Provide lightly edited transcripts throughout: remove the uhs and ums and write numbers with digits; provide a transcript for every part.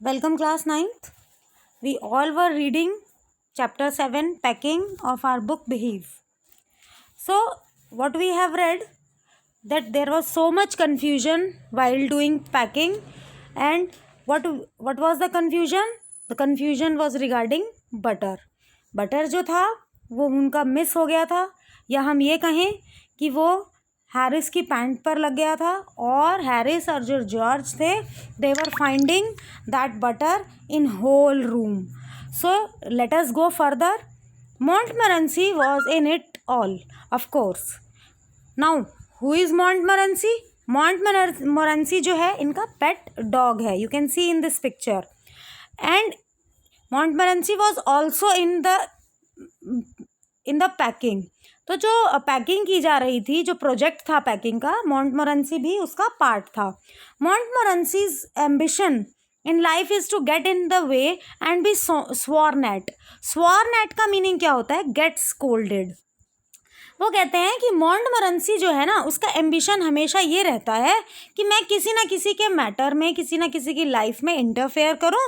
Welcome class 9th. We all were reading chapter 7 packing of our book Behave. So what we have read that there was so much confusion while doing packing, and what was the confusion? The confusion was regarding butter. Butter जो था वो उनका miss हो गया था, या हम ये कहें कि वो हैरिस की पैंट पर लग गया था, और हैरिस और जो जॉर्ज थे they were finding that butter in whole room. So let us go further. Montmorency was in it all, of course. Now, who is Montmorency? Montmorency जो है इनका पेट डॉग है. You can see in this picture. And Montmorency was also in the packing. तो जो packing की जा रही थी, जो प्रोजेक्ट था पैकिंग का, मॉन्टमोरेंसी भी उसका पार्ट था. Montmorency's ambition in life is to get in the way and be sworn at. Sworn at का मीनिंग क्या होता है? Get scolded. वो कहते हैं कि मॉन्टमोरेंसी जो है ना, उसका एम्बिशन हमेशा ये रहता है कि मैं किसी ना किसी के मैटर में, किसी ना किसी की लाइफ में इंटरफेयर करूं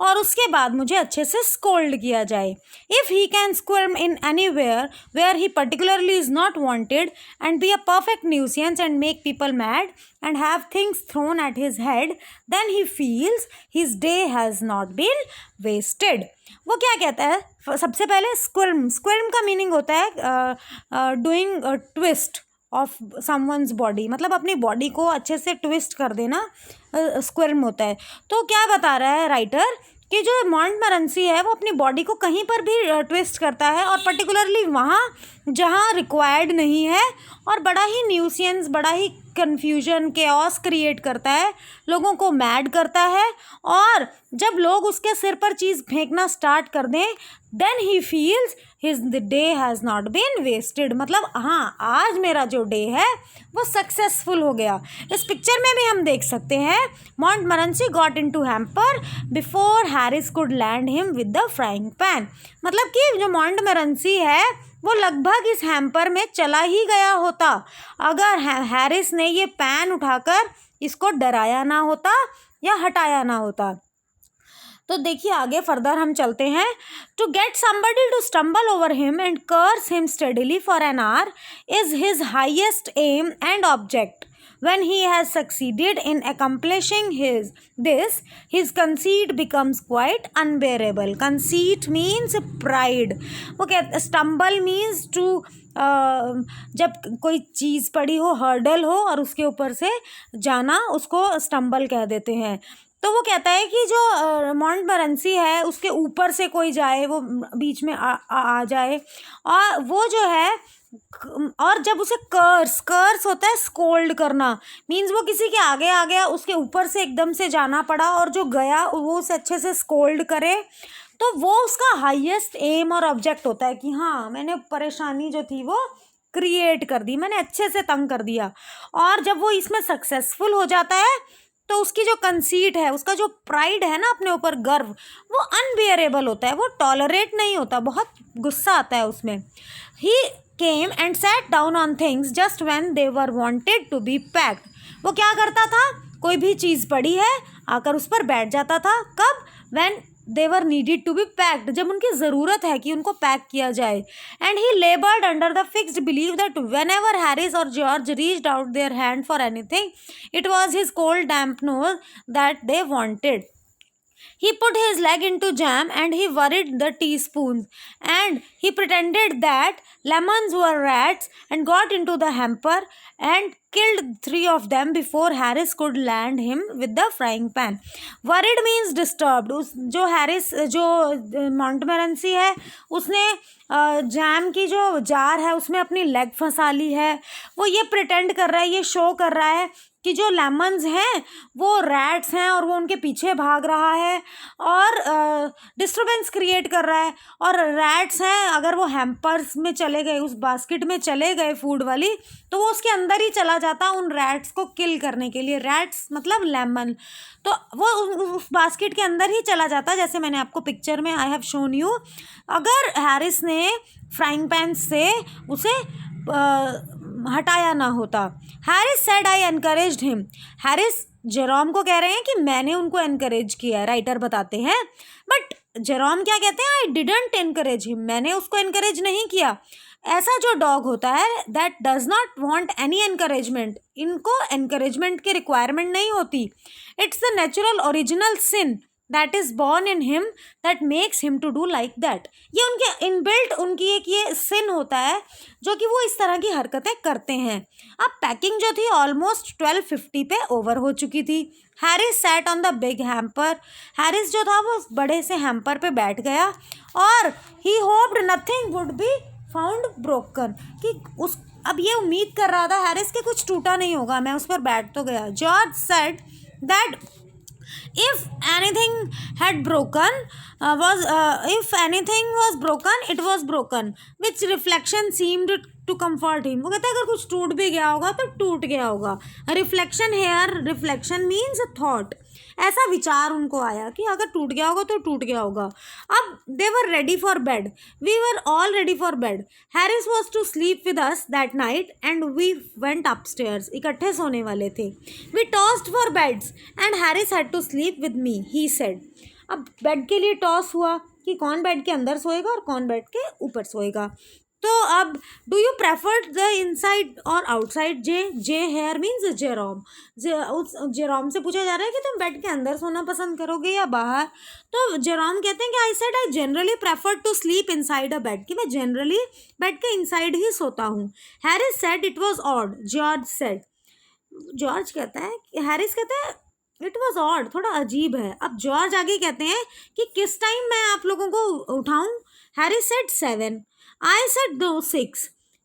और उसके बाद मुझे अच्छे से स्कोल्ड किया जाए. If he can squirm in anywhere where he particularly is not wanted and be a perfect nuisance and make people mad and have things thrown at his head, then he feels his day has not been wasted. वो क्या कहता है? सबसे पहले स्क्विर्म का meaning होता है doing twist of someone's body, मतलब अपनी बॉडी को अच्छे से ट्विस्ट कर देना स्क्विर्म होता है. तो क्या बता रहा है राइटर कि जो मॉन्टमोरेंसी है वो अपनी बॉडी को कहीं पर भी ट्विस्ट करता है, और पर्टिकुलरली वहाँ जहाँ रिक्वायर्ड नहीं है, और बड़ा ही न्यूसेंस, बड़ा ही कन्फ्यूजन, केओस क्रिएट करता है, लोगों को मैड करता है. और जब लोग उसके सिर पर चीज़ फेंकना स्टार्ट कर दें, then he feels his the day has not been wasted. मतलब हाँ, आज मेरा जो डे है वो सक्सेसफुल हो गया. इस पिक्चर में भी हम देख सकते हैं मॉन्टमोरेंसी got into hamper before Harris could land him with the frying pan. मतलब कि जो मॉन्टमोरेंसी है वो लगभग इस हैम्पर में चला ही गया होता अगर हैरिस ने ये पैन उठाकर इसको डराया ना होता या हटाया ना होता. तो देखिए आगे फर्दर हम चलते हैं. To get somebody to stumble over him and curse him steadily for an hour is his highest aim and object. When he has succeeded in accomplishing this, his conceit becomes quite unbearable. Conceit means pride. वो कहते stumble means to जब कोई चीज़ पड़ी हो, hurdle हो और उसके ऊपर से जाना, उसको स्टम्बल कह देते हैं. तो वो कहता है कि जो मॉन्टमोरेंसी है उसके ऊपर से कोई जाए, वो बीच में आ जाए, और वो जो है, और जब उसे कर्स होता है स्कोल्ड करना, मीन्स वो किसी के आगे आ गया, उसके ऊपर से एकदम से जाना पड़ा, और जो गया वो उसे अच्छे से स्कोल्ड करे, तो वो उसका हाईएस्ट एम और ऑब्जेक्ट होता है कि हाँ, मैंने परेशानी जो थी वो क्रिएट कर दी, मैंने अच्छे से तंग कर दिया. और जब वो इसमें सक्सेसफुल हो जाता है तो उसकी जो कंसीट है, उसका जो प्राइड है ना, अपने ऊपर गर्व, वो अनबियरेबल होता है, वो टॉलरेट नहीं होता, बहुत गुस्सा आता है उसमें. ही came and sat down on things just when they were wanted to be packed. वो क्या करता था? कोई भी चीज़ पड़ी है, आकर उस पर बैठ जाता था. कब? when they were needed to be packed, जब उनकी ज़रूरत है कि उनको पैक किया जाए. and he labored under the fixed belief that whenever Harris or George reached out their hand for anything, it was his cold damp nose that they wanted. He put his leg into jam and he worried the teaspoons, and he pretended that lemons were rats and got into the hamper and killed 3 of them before Harris could land him with the frying pan. Worried means disturbed. जो Harris, जो मॉन्टमोरेंसी है, उसने jam की जो jar है उसमें अपनी leg फंसा ली है. वो ये प्रिटेंड कर रहा है, ये शो कर रहा है कि जो लेमन्स हैं वो रैट्स हैं और वो उनके पीछे भाग रहा है और डिस्टर्बेंस क्रिएट कर रहा है. और रैट्स हैं, अगर वो हैम्पर्स में चले गए, उस बास्केट में चले गए फूड वाली, तो वो उसके अंदर ही चला जाता उन रैट्स को किल करने के लिए. रैट्स मतलब लेमन, तो वो उस बास्केट के अंदर ही चला जाता, जैसे मैंने आपको पिक्चर में आई हैव शोन यू. अगर हैरिस ने फ्राइंग पैन से उसे हटाया ना होता. Harris said I encouraged him. Harris Jerome को कह रहे हैं कि मैंने उनको एनकरेज किया है, राइटर बताते हैं, बट जेरोम क्या कहते हैं, आई डिडंट एनकरेज हिम, मैंने उसको एनकरेज नहीं किया। ऐसा जो डॉग होता है that does not want any encouragement, इनको एनकरेजमेंट की रिक्वायरमेंट नहीं होती। It's the natural original sin that is born in him that makes him to do like that. ये उनके इनबिल्ट उनकी एक ये सिन होता है जो कि वो इस तरह की हरकतें करते हैं। अब पैकिंग जो थी ऑलमोस्ट 12:50 पे ओवर हो चुकी थी। Harris sat on the big hamper, Harris जो था वो बड़े से हैम्पर पे बैठ गया और he hoped nothing would be found broken, कि उस अब ये उम्मीद कर रहा था हैरिस के कुछ टूटा नहीं होगा, मैं उस पर बैठ तो गया। George said that if anything had broken if anything was broken it was broken, which reflection seemed to comfort him। वो कहता है अगर कुछ टूट भी गया होगा तो टूट गया होगा। Reflection here, reflection means thought, ऐसा विचार उनको आया कि अगर टूट गया होगा तो टूट गया होगा। अब they were ready for bed, we were all ready for bed. Harris was to sleep with us that night and we went upstairs, इकट्ठे सोने वाले थे। We tossed for beds and Harris had to sleep with me, he said. अब bed के लिए toss हुआ कि कौन बेड के अंदर सोएगा और कौन बेड के ऊपर सोएगा। तो अब do you prefer the inside और outside? J here means Jerome, Jerome से पूछा जा रहा है कि तुम बेड के अंदर सोना पसंद करोगे या बाहर। तो जेरोम कहते हैं कि I said I generally prefer to sleep inside a bed, कि मैं जनरली बेड के इनसाइड ही सोता हूँ। Harris said it was odd, George said, George कहता है, हैरिस कहता है इट वॉज ऑड, थोड़ा अजीब है। अब जॉर्ज आगे कहते हैं कि किस टाइम मैं आप लोगों को उठाऊं? Harris said 7, I said no 6।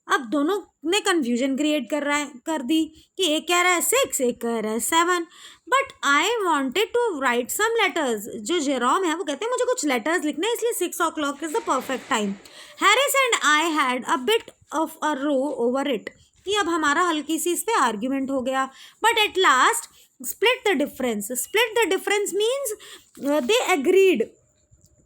अब दोनों ने कन्फ्यूजन क्रिएट कर दी कि एक कह रहा है 6, एक कह रहा है 7। But I wanted to write some letters, जो जेरोम है वो कहते हैं मुझे कुछ लेटर्स लिखने हैं, इसलिए 6 o'clock is the perfect time. Harris and I had a bit of a row over it, कि अब हमारा हल्की सी इस पर आर्ग्यूमेंट हो गया। But at last split the difference, split the difference means they agreed,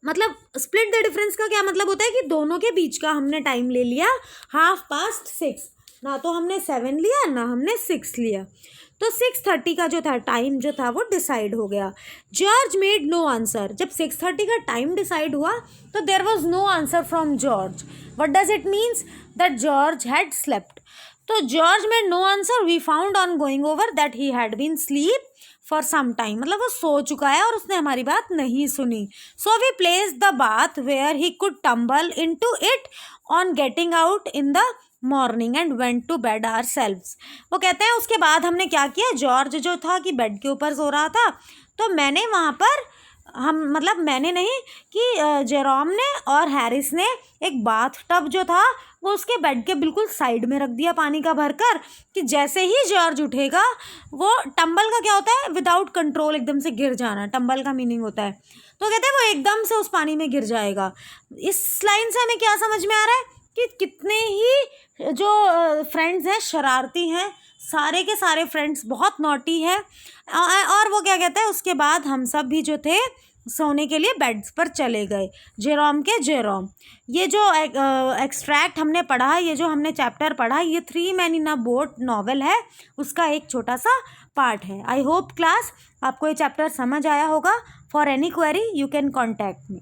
मतलब स्प्लिट द डिफरेंस का क्या मतलब होता है कि दोनों के बीच का हमने टाइम ले लिया 6:30, ना तो हमने 7 लिया ना हमने 6 लिया, तो 6:30 का जो था टाइम जो था वो डिसाइड हो गया। जॉर्ज मेड नो आंसर, जब 6:30 का टाइम डिसाइड हुआ तो there was no answer from George. What does it means? That George had slept. तो George made no answer, we found on going over that he had been sleep for some time, मतलब वो सो चुका है और उसने हमारी बात नहीं सुनी। So we place the bath where he could tumble into it on getting out in the morning and went to bed ourselves. वो कहते हैं उसके बाद हमने क्या किया, जॉर्ज जो था कि बेड के ऊपर सो रहा था, तो मैंने वहाँ पर मतलब मैंने नहीं कि जेरोम ने और हैरिस ने एक बाथ टब जो था वो उसके बेड के बिल्कुल साइड में रख दिया पानी का भरकर, कि जैसे ही जॉर्ज उठेगा, वो टंबल का क्या होता है, विदाउट कंट्रोल एकदम से गिर जाना, टंबल का मीनिंग होता है। तो कहते हैं वो एकदम से उस पानी में गिर जाएगा। इस लाइन से हमें क्या समझ में आ रहा है कि कितने ही जो फ्रेंड्स हैं शरारती हैं, सारे के सारे फ्रेंड्स बहुत नॉटी है। और वो क्या कहता है, उसके बाद हम सब भी जो थे सोने के लिए बेड्स पर चले गए, जेरोम के जेरोम। ये जो एक्सट्रैक्ट हमने पढ़ा, ये जो हमने चैप्टर पढ़ा, ये 3 Men in a Boat novel है, उसका एक छोटा सा पार्ट है। आई होप क्लास आपको ये चैप्टर समझ आया होगा। For any query you can contact me.